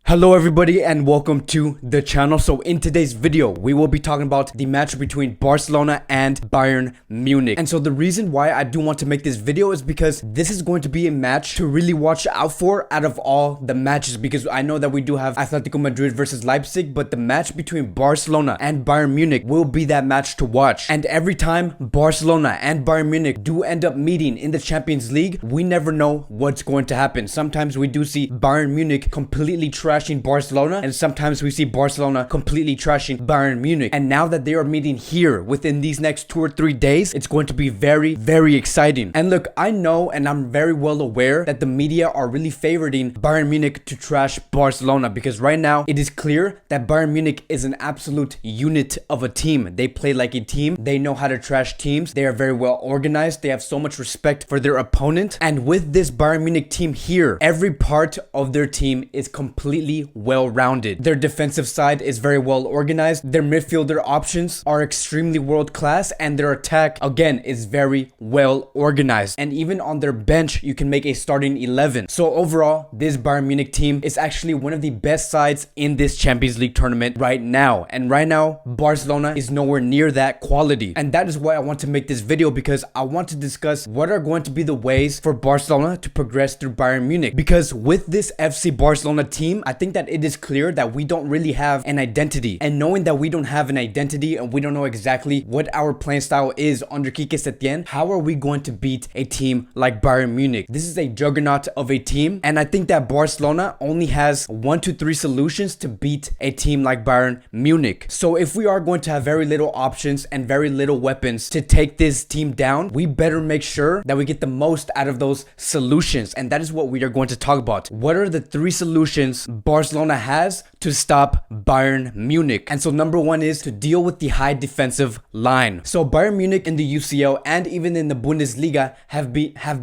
Hello everybody and welcome to the channel. So in today's video we will be talking about the match between Barcelona and Bayern Munich. And so the reason why I do want to make this video is because this is going to be a match to really watch out for out of all the matches, because I know that we do have Atletico Madrid versus Leipzig, but the match between Barcelona and Bayern Munich will be that match to watch. And every time Barcelona and Bayern Munich do end up meeting in the Champions League, we never know what's going to happen. Sometimes we do see Bayern Munich completely trashing Barcelona, and sometimes we see Barcelona completely trashing Bayern Munich. And now that they are meeting here within these next 2 or 3 days, it's going to be very exciting. And look, I know and I'm very well aware that the media are really favoriting Bayern Munich to trash Barcelona, because right now it is clear that Bayern Munich is an absolute unit of a team. They play like a team. They know how to trash teams. They are very well organized. They have so much respect for their opponent. And with this Bayern Munich team here, every part of their team is completely well-rounded. Their defensive side is very well organized. Their midfielder options are extremely world-class, and their attack again is very well organized. And even on their bench you can make a starting 11. So overall, this Bayern Munich team is actually one of the best sides in this Champions League tournament right now. And right now Barcelona is nowhere near that quality. And that is why I want to make this video, because I want to discuss what are going to be the ways for Barcelona to progress through Bayern Munich. Because with this FC Barcelona team, I think that it is clear that we don't really have an identity. And knowing that we don't have an identity and we don't know exactly what our playing style is under Quique Setien, how are we going to beat a team like Bayern Munich? This is a juggernaut of a team, and I think that Barcelona only has 1 to 3 solutions to beat a team like Bayern Munich. So if we are going to have very little options and very little weapons to take this team down, we better make sure that we get the most out of those solutions. And that is what we are going to talk about. What are the 3 solutions Barcelona has to stop Bayern Munich? And so number 1 is to deal with the high defensive line. So Bayern Munich in the UCL and even in the Bundesliga have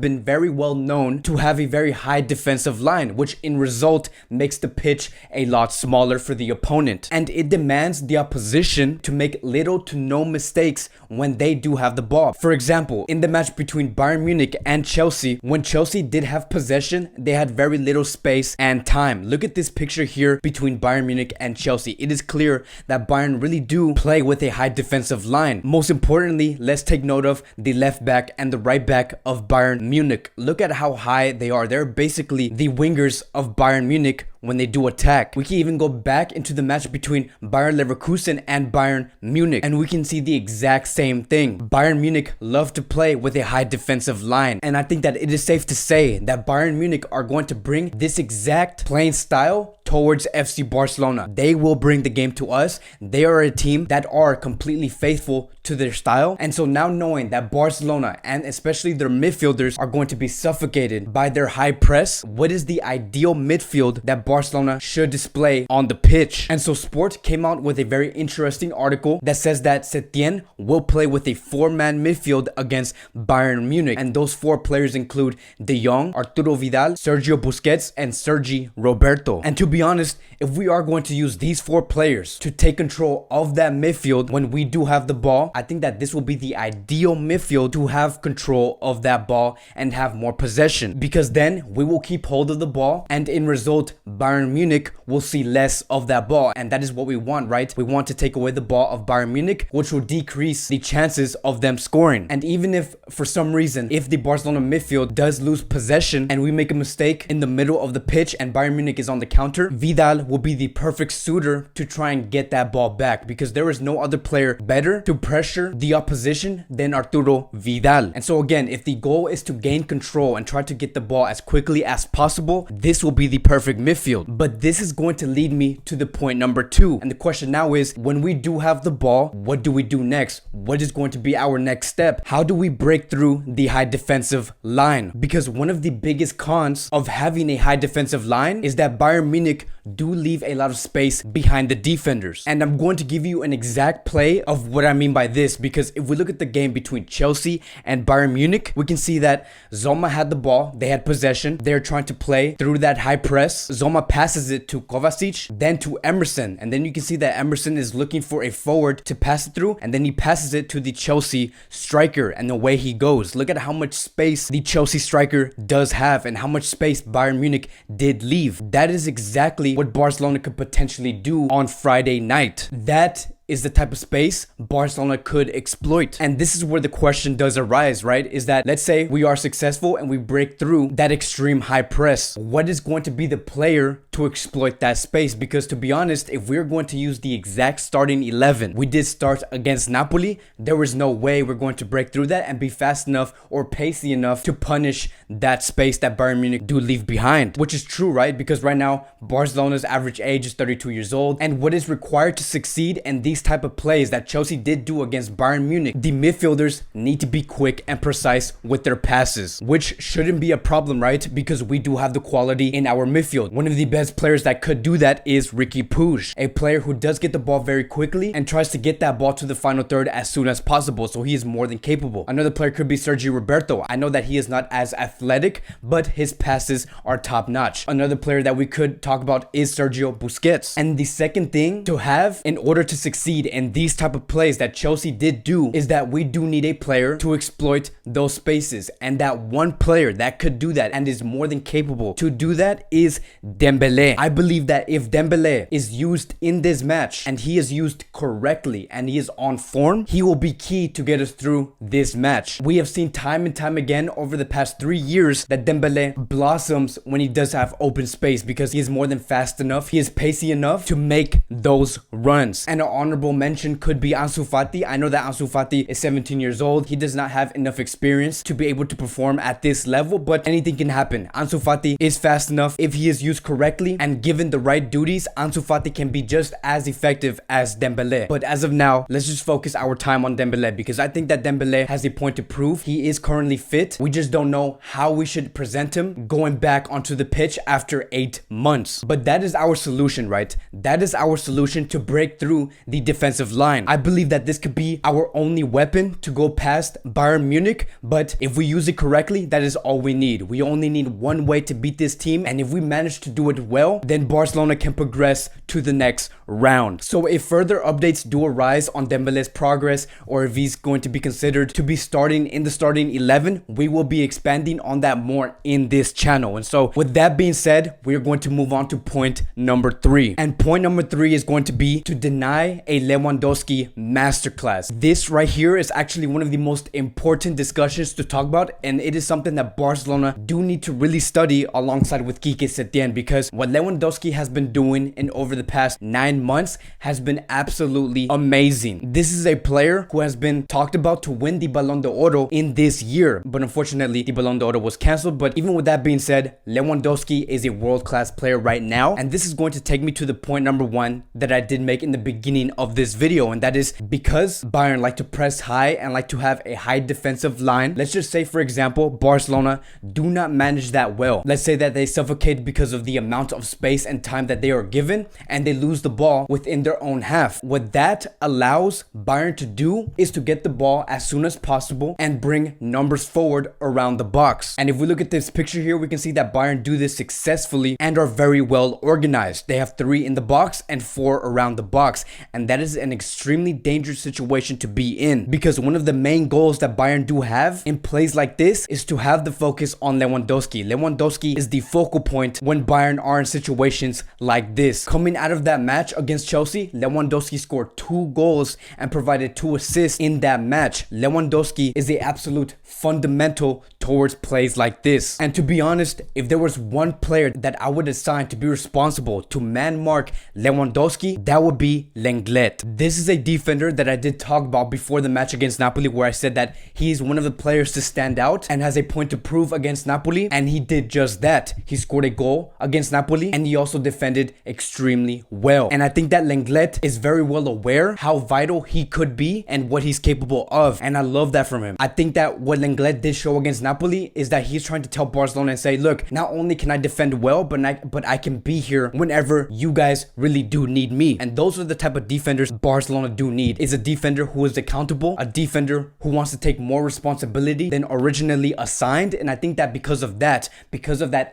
been very well known to have a very high defensive line, which in result makes the pitch a lot smaller for the opponent. And it demands the opposition to make little to no mistakes when they do have the ball. For example, in the match between Bayern Munich and Chelsea, when Chelsea did have possession, they had very little space and time. Look at this picture here between Bayern Munich and Chelsea. It is clear that Bayern really do play with a high defensive line. Most importantly, let's take note of the left back and the right back of Bayern Munich. Look at how high they are. They're basically the wingers of Bayern Munich when they do attack. We can even go back into the match between Bayern Leverkusen and Bayern Munich, and we can see the exact same thing. Bayern Munich love to play with a high defensive line, and I think that it is safe to say that Bayern Munich are going to bring this exact playing style towards FC Barcelona. They will bring the game to us. They are a team that are completely faithful to their style. And so now knowing that Barcelona and especially their midfielders are going to be suffocated by their high press, what is the ideal midfield that Barcelona should display on the pitch? And so Sport came out with a very interesting article that says that Setien will play with a 4-man midfield against Bayern Munich. And those 4 players include De Jong, Arturo Vidal, Sergio Busquets, and Sergi Roberto. And to be honest, if we are going to use these 4 players to take control of that midfield when we do have the ball, I think that this will be the ideal midfield to have control of that ball and have more possession, because then we will keep hold of the ball, and in result Bayern Munich will see less of that ball. And that is what we want, right? We want to take away the ball of Bayern Munich, which will decrease the chances of them scoring. And even if for some reason, if the Barcelona midfield does lose possession and we make a mistake in the middle of the pitch and Bayern Munich is on the counter, Vidal will be the perfect suitor to try and get that ball back, because there is no other player better to pressure the opposition than Arturo Vidal. And so again, if the goal is to gain control and try to get the ball as quickly as possible, this will be the perfect midfield. But this is going to lead me to the point number 2. And the question now is, when we do have the ball, what do we do next? What is going to be our next step? How do we break through the high defensive line? Because one of the biggest cons of having a high defensive line is that Bayern Munich do leave a lot of space behind the defenders. And I'm going to give you an exact play of what I mean by this, because if we look at the game between Chelsea and Bayern Munich, we can see that Zoma had the ball, they had possession, they're trying to play through that high press. Zoma passes it to Kovacic, then to Emerson, and then you can see that Emerson is looking for a forward to pass it through, and then he passes it to the Chelsea striker, and away he goes. Look at how much space the Chelsea striker does have and how much space Bayern Munich did leave. That is exactly exactly what Barcelona could potentially do on Friday night. That is the type of space Barcelona could exploit. And this is where the question does arise, right? Is that, let's say we are successful and we break through that extreme high press. What is going to be the player to exploit that space? Because to be honest, if we're going to use the exact starting 11 we did start against Napoli, there was no way we're going to break through that and be fast enough or pacey enough to punish that space that Bayern Munich do leave behind. Which is true, right? Because right now, Barcelona's average age is 32 years old. And what is required to succeed in these type of plays that Chelsea did do against Bayern Munich, the midfielders need to be quick and precise with their passes, which shouldn't be a problem, right? Because we do have the quality in our midfield. One of the best players that could do that is Riqui Puig, a player who does get the ball very quickly and tries to get that ball to the final third as soon as possible, so he is more than capable. Another player could be Sergio Roberto. I know that he is not as athletic, but his passes are top notch. Another player that we could talk about is Sergio Busquets. And the second thing to have in order to succeed in these type of plays that Chelsea did do is that we do need a player to exploit those spaces, and that one player that could do that and is more than capable to do that is Dembele. I believe that if Dembele is used in this match and he is used correctly and he is on form, he will be key to get us through this match. We have seen time and time again over the past 3 years that Dembele blossoms when he does have open space because he is more than fast enough, he is pacey enough to make those runs. And an honorable mention could be Ansu Fati. I know that Ansu Fati is 17 years old. He does not have enough experience to be able to perform at this level, but anything can happen. Ansu Fati is fast enough. If he is used correctly and given the right duties, Ansu Fati can be just as effective as Dembele. But as of now, let's just focus our time on Dembele because I think that Dembele has a point to prove. He is currently fit. We just don't know how we should present him going back onto the pitch after 8 months. But that is our solution, right? That is our solution to break through the defensive line. I believe that this could be our only weapon to go past Bayern Munich, but if we use it correctly, that is all we need. We only need one way to beat this team, and if we manage to do it well, then Barcelona can progress to the next round. So if further updates do arise on Dembele's progress, or if he's going to be considered to be starting in the starting 11, we will be expanding on that more in this channel. And so with that being said, we're going to move on to point number 3. And point number 3 is going to be to deny a Lewandowski masterclass. This right here is actually one of the most important discussions to talk about, and it is something that Barcelona do need to really study alongside with Quique Setien, because what Lewandowski has been doing in over the past 9 months has been absolutely amazing. This is a player who has been talked about to win the Ballon d'Oro in this year, but unfortunately the Ballon d'Oro was cancelled. But even with that being said, Lewandowski is a world-class player right now, and this is going to take me to the point number 1 that I did make in the beginning of this video, and that is because Bayern like to press high and like to have a high defensive line. Let's just say, for example, Barcelona do not manage that well. Let's say that they suffocate because of the amount of space and time that they are given, and they lose the ball within their own half. What that allows Bayern to do is to get the ball as soon as possible and bring numbers forward around the box. And if we look at this picture here, we can see that Bayern do this successfully and are very well organized. They have 3 in the box and 4 around the box, and that is an extremely dangerous situation to be in, because one of the main goals that Bayern do have in plays like this is to have the focus on Lewandowski. Lewandowski is the focal point when Bayern are in situations like this. Coming out of that match against Chelsea, Lewandowski scored 2 goals and provided 2 assists in that match. Lewandowski is the absolute fundamental towards plays like this. And to be honest, if there was one player that I would assign to be responsible to man-mark Lewandowski, that would be Lenglet. This is a defender that I did talk about before the match against Napoli, where I said that he is one of the players to stand out and has a point to prove against Napoli, and he did just that. He scored a goal against Napoli, and he also defended extremely well. And I think that Lenglet is very well aware how vital he could be and what he's capable of, and I love that from him. I think that what Lenglet did show against Napoli is that he's trying to tell Barcelona and say, look, not only can I defend well, but I can be here whenever you guys really do need me. And those are the type of defenders Barcelona do need. Is a defender who is accountable, a defender who wants to take more responsibility than originally assigned. And I think that because of that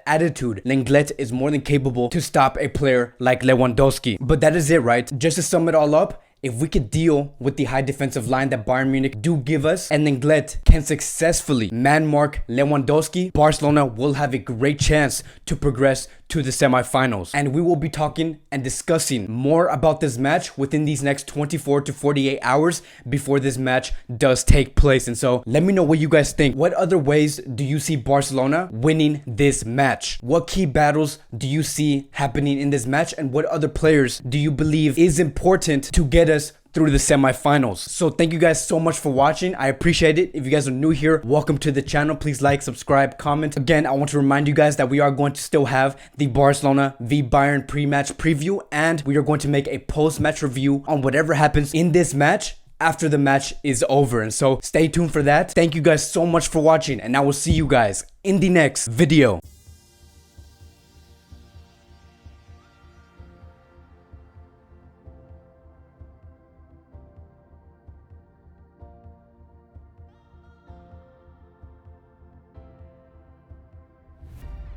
attitude, Lenglet is more than capable to stop a player like Lewandowski. But that is it, right? Just to sum it all up, if we could deal with the high defensive line that Bayern Munich do give us, and then Glet can successfully Manmark Lewandowski, Barcelona will have a great chance to progress to the semifinals. And we will be talking and discussing more about this match within these next 24 to 48 hours before this match does take place. And so let me know what you guys think. What other ways do you see Barcelona winning this match? What key battles do you see happening in this match, and what other players do you believe is important to get us through the semifinals? So thank you guys so much for watching. I appreciate it. If you guys are new here, welcome to the channel. Please like, subscribe, comment. Again, I want to remind you guys that we are going to still have the Barcelona v Bayern pre-match preview, and we are going to make a post-match review on whatever happens in this match after the match is over. And so stay tuned for that. Thank you guys so much for watching, and I will see you guys in the next video.